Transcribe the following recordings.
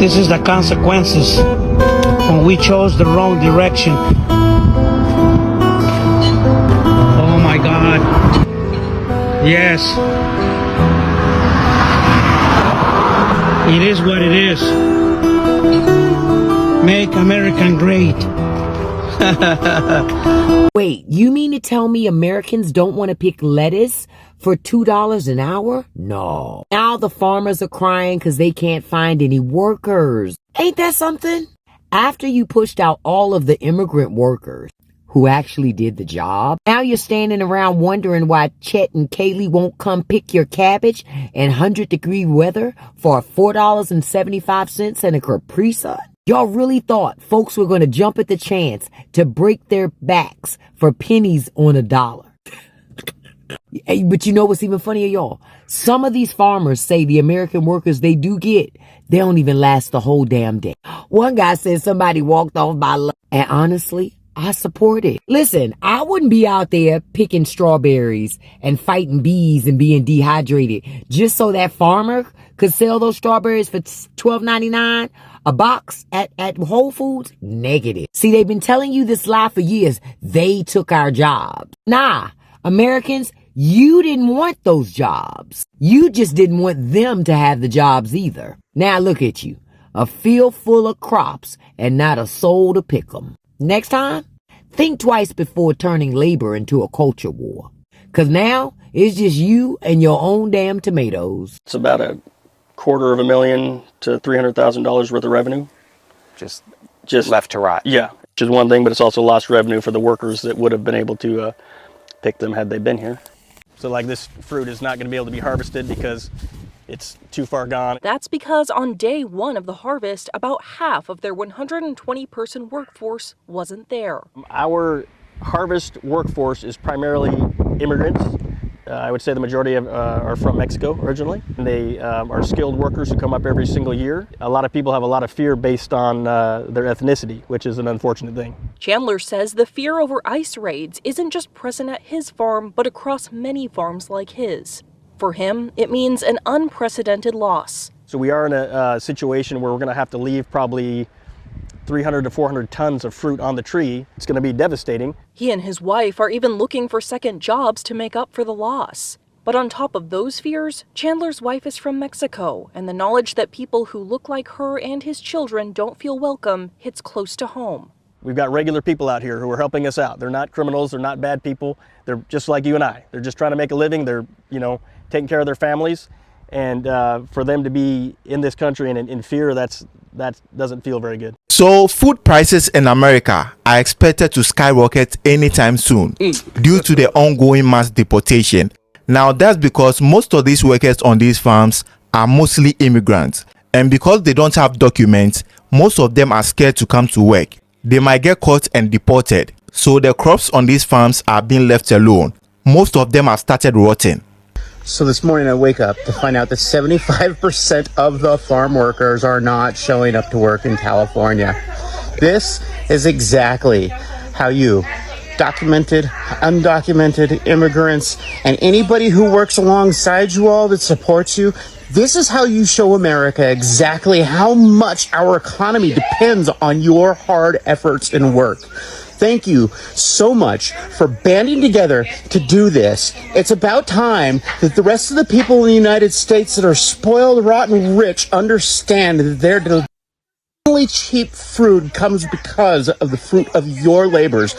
This is the consequences when we chose the wrong direction. Oh my God. Yes. It is what it is. Make America great. Wait, you mean to tell me Americans don't want to pick lettuce for $2 an hour? No. Now the farmers are crying because they can't find any workers. Ain't that something? After you pushed out all of the immigrant workers who actually did the job, now you're standing around wondering why Chet and Kaylee won't come pick your cabbage in 100-degree weather for $4.75 and a Capri Sun? Y'all really thought folks were going to jump at the chance to break their backs for pennies on a dollar. Hey, but you know what's even funnier, y'all? Some of these farmers say the American workers they do get, they don't even last the whole damn day. One guy said somebody walked off by lunch, and honestly, I support it. Listen, I wouldn't be out there picking strawberries and fighting bees and being dehydrated just so that farmer could sell those strawberries for $12.99 a box at Whole Foods. Negative. See, they've been telling you this lie for years. They took our jobs. Nah, Americans, you didn't want those jobs. You just didn't want them to have the jobs either. Now look at you, a field full of crops and not a soul to pick them. Next time, think twice before turning labor into a culture war. Because now, it's just you and your own damn tomatoes. It's about $250,000 to $300,000 worth of revenue. Just left to rot. Yeah, which is one thing, but it's also lost revenue for the workers that would have been able to pick them had they been here. So like this fruit is not going to be able to be harvested because it's too far gone. That's because on day one of the harvest, about half of their 120-person workforce wasn't there. Our harvest workforce is primarily immigrants. I would say the majority are from Mexico originally. They are skilled workers who come up every single year. A lot of people have a lot of fear based on their ethnicity, which is an unfortunate thing. Chandler says the fear over ICE raids isn't just present at his farm, but across many farms like his. For him, it means an unprecedented loss. So we are in a situation where we're going to have to leave probably 300 to 400 tons of fruit on the tree. It's going to be devastating. He and his wife are even looking for second jobs to make up for the loss. But on top of those fears, Chandler's wife is from Mexico, and the knowledge that people who look like her and his children don't feel welcome hits close to home. We've got regular people out here who are helping us out. They're not criminals, they're not bad people. They're just like you and I. They're just trying to make a living. They're, taking care of their families. And for them to be in this country and in fear, that doesn't feel very good. So food prices in America are expected to skyrocket anytime soon due to the ongoing mass deportation. Now that's because most of these workers on these farms are mostly immigrants. And because they don't have documents, most of them are scared to come to work. They might get caught and deported. So the crops on these farms are being left alone. Most of them have started rotting. So this morning I wake up to find out that 75% of the farm workers are not showing up to work in California. This is exactly how you, documented, undocumented immigrants, and anybody who works alongside you all that supports you, this is how you show America exactly how much our economy depends on your hard efforts and work. Thank you so much for banding together to do this. It's about time that the rest of the people in the United States that are spoiled, rotten, rich understand that their only cheap fruit comes because of the fruit of your labors.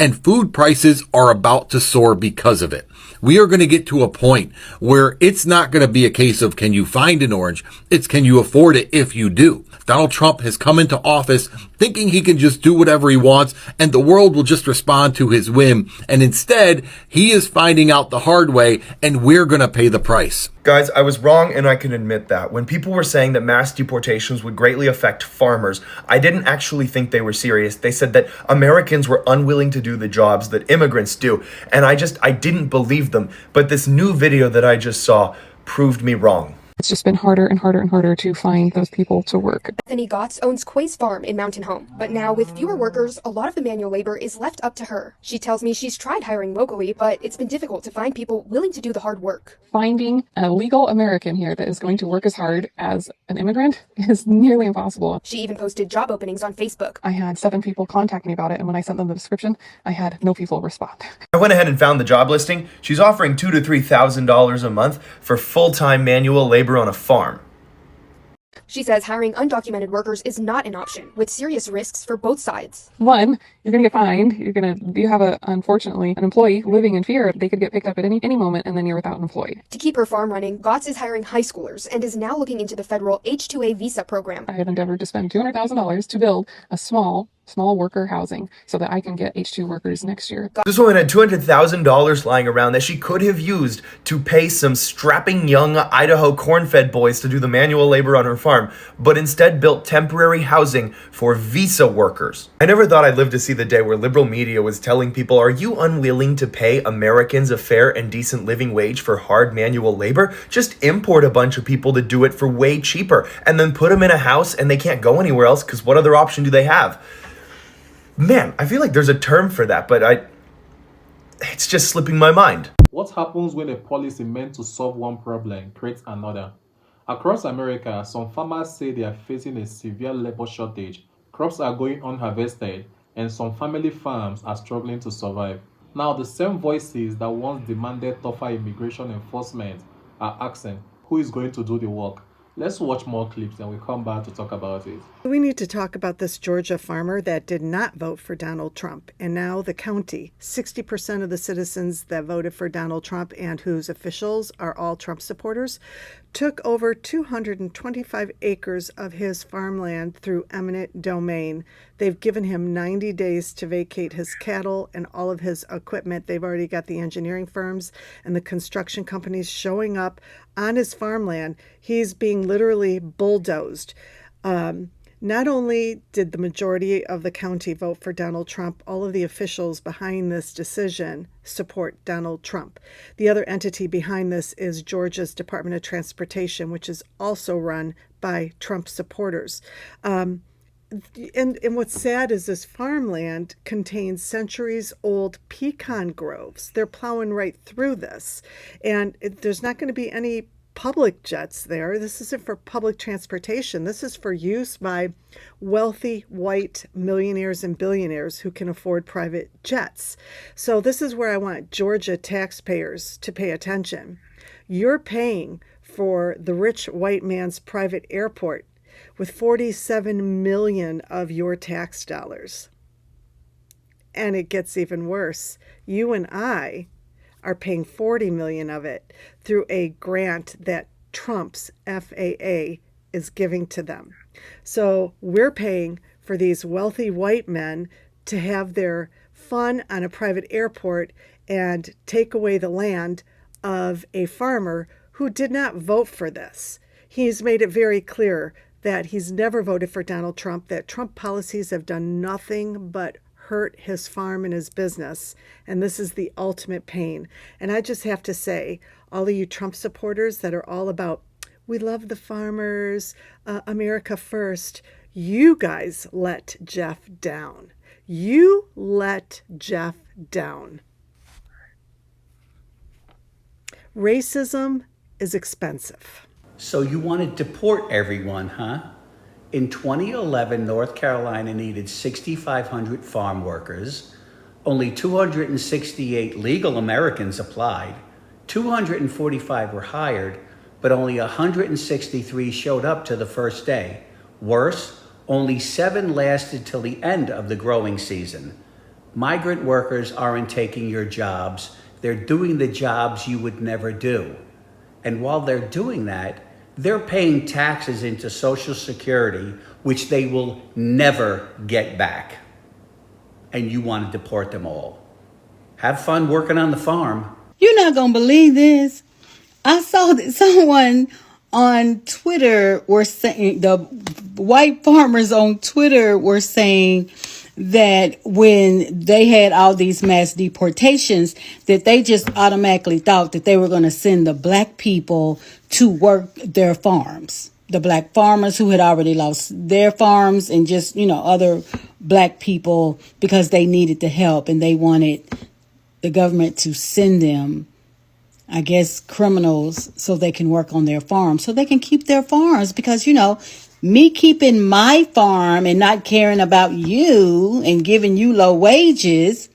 And food prices are about to soar because of it. We are going to get to a point where it's not going to be a case of can you find an orange? It's can you afford it if you do. Donald Trump has come into office thinking he can just do whatever he wants and the world will just respond to his whim. And instead, he is finding out the hard way and we're going to pay the price. Guys, I was wrong and I can admit that. When people were saying that mass deportations would greatly affect farmers, I didn't actually think they were serious. They said that Americans were unwilling to do the jobs that immigrants do. And I didn't believe them. But this new video that I just saw proved me wrong. It's just been harder and harder and harder to find those people to work. Bethany Gotts owns Quay's Farm in Mountain Home, but now with fewer workers, a lot of the manual labor is left up to her. She tells me she's tried hiring locally, but it's been difficult to find people willing to do the hard work. Finding a legal American here that is going to work as hard as an immigrant is nearly impossible. She even posted job openings on Facebook. I had 7 people contact me about it, and when I sent them the description, I had no people respond. I went ahead and found the job listing. She's offering $2,000 to $3,000 a month for full-time manual labor on a farm. She says hiring undocumented workers is not an option, with serious risks for both sides. One, you're going to get fined. You have unfortunately, an employee living in fear. They could get picked up at any moment, and then you're without an employee. To keep her farm running, Gotts is hiring high schoolers and is now looking into the federal H-2A visa program. I have endeavored to spend $200,000 to build a small worker housing so that I can get H-2 workers next year. This woman had $200,000 lying around that she could have used to pay some strapping young Idaho corn-fed boys to do the manual labor on her farm, but instead built temporary housing for visa workers. I never thought I'd live to see the day where liberal media was telling people, are you unwilling to pay Americans a fair and decent living wage for hard manual labor? Just import a bunch of people to do it for way cheaper and then put them in a house and they can't go anywhere else because what other option do they have? Man, I feel like there's a term for that, but it's just slipping my mind. What happens when a policy meant to solve one problem creates another? Across America, some farmers say they are facing a severe labor shortage. Crops are going unharvested, and some family farms are struggling to survive. Now, the same voices that once demanded tougher immigration enforcement are asking, who is going to do the work? Let's watch more clips and we'll come back to talk about it. We need to talk about this Georgia farmer that did not vote for Donald Trump. And now the county, 60% of the citizens that voted for Donald Trump and whose officials are all Trump supporters, took over 225 acres of his farmland through eminent domain. They've given him 90 days to vacate his cattle and all of his equipment. They've already got the engineering firms and the construction companies showing up on his farmland. He's being literally bulldozed. Not only did the majority of the county vote for Donald Trump, all of the officials behind this decision support Donald Trump. The other entity behind this is Georgia's Department of Transportation, which is also run by Trump supporters. And what's sad is this farmland contains centuries-old pecan groves. They're plowing right through this. And there's not going to be any public jets there. This isn't for public transportation. This is for use by wealthy white millionaires and billionaires who can afford private jets. So this is where I want Georgia taxpayers to pay attention. You're paying for the rich white man's private airport with 47 million of your tax dollars. And it gets even worse. You and I are paying 40 million of it through a grant that Trump's FAA is giving to them. So we're paying for these wealthy white men to have their fun on a private airport and take away the land of a farmer who did not vote for this. He's made it very clear that he's never voted for Donald Trump, that Trump policies have done nothing but hurt his farm and his business, and this is the ultimate pain. And I just have to say, all of you Trump supporters that are all about, we love the farmers, America first, you guys let Jeff down. You let Jeff down. Racism is expensive. So you want to deport everyone, huh? In 2011, North Carolina needed 6,500 farm workers. Only 268 legal Americans applied. 245 were hired, but only 163 showed up to the first day. Worse, only 7 lasted till the end of the growing season. Migrant workers aren't taking your jobs. They're doing the jobs you would never do. And while they're doing that, they're paying taxes into Social Security, which they will never get back. And you want to deport them all. Have fun working on the farm. You're not going to believe this. I saw that someone on Twitter were saying, the white farmers on Twitter were saying that when they had all these mass deportations, that they just automatically thought that they were going to send the black people to work their farms. The black farmers who had already lost their farms, and just, other black people, because they needed the help and they wanted the government to send them, I guess, criminals so they can work on their farms, so they can keep their farms. Because, me keeping my farm and not caring about you and giving you low wages,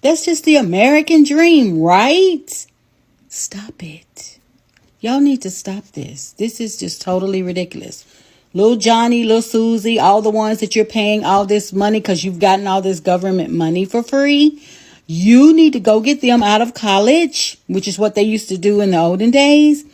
that's just the American dream, right? Stop it. Y'all need to stop this. This is just totally ridiculous. Little Johnny, little Susie, all the ones that you're paying all this money because you've gotten all this government money for free, you need to go get them out of college, which is what they used to do in the olden days.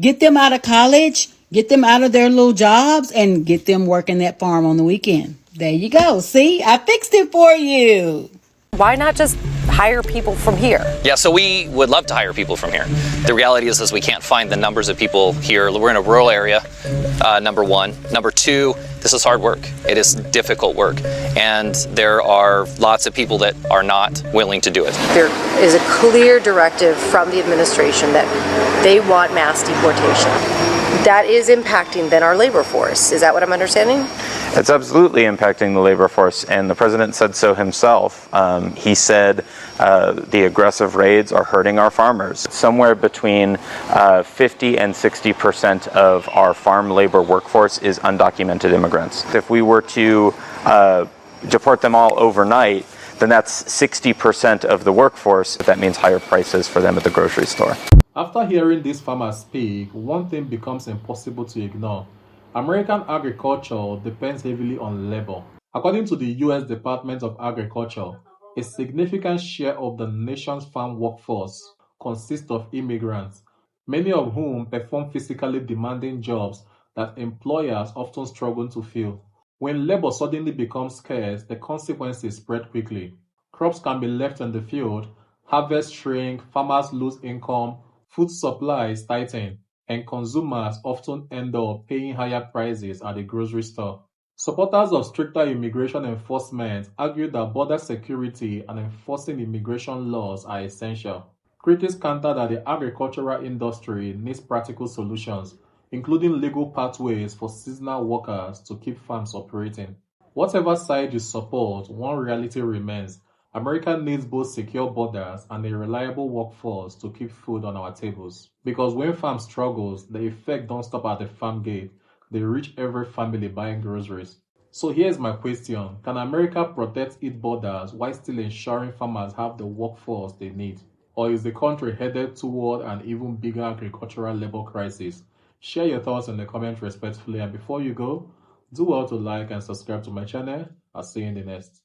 Get them out of college, get them out of their little jobs, and get them working that farm on the weekend. There you go. See, I fixed it for you. Why not just hire people from here? Yeah, so we would love to hire people from here. The reality is we can't find the numbers of people here. We're in a rural area, number one. Number two, this is hard work. It is difficult work. And there are lots of people that are not willing to do it. There is a clear directive from the administration that they want mass deportation. That is impacting then our labor force. Is that what I'm understanding? It's absolutely impacting the labor force, and the president said so himself. He said the aggressive raids are hurting our farmers. Somewhere between 50 and 60% of our farm labor workforce is undocumented immigrants. If we were to deport them all overnight, then that's 60% of the workforce. That means higher prices for them at the grocery store. After hearing these farmers speak, one thing becomes impossible to ignore. American agriculture depends heavily on labor. According to the U.S. Department of Agriculture, a significant share of the nation's farm workforce consists of immigrants, many of whom perform physically demanding jobs that employers often struggle to fill. When labor suddenly becomes scarce, the consequences spread quickly. Crops can be left in the field, harvests shrink, farmers lose income, food supplies tighten, and consumers often end up paying higher prices at the grocery store. Supporters of stricter immigration enforcement argue that border security and enforcing immigration laws are essential. Critics counter that the agricultural industry needs practical solutions, including legal pathways for seasonal workers to keep farms operating. Whatever side you support, one reality remains. America needs both secure borders and a reliable workforce to keep food on our tables. Because when farm struggles, the effect don't stop at the farm gate. They reach every family buying groceries. So here's my question. Can America protect its borders while still ensuring farmers have the workforce they need? Or is the country headed toward an even bigger agricultural labor crisis? Share your thoughts in the comments respectfully, and before you go, do well to like and subscribe to my channel. I'll see you in the next.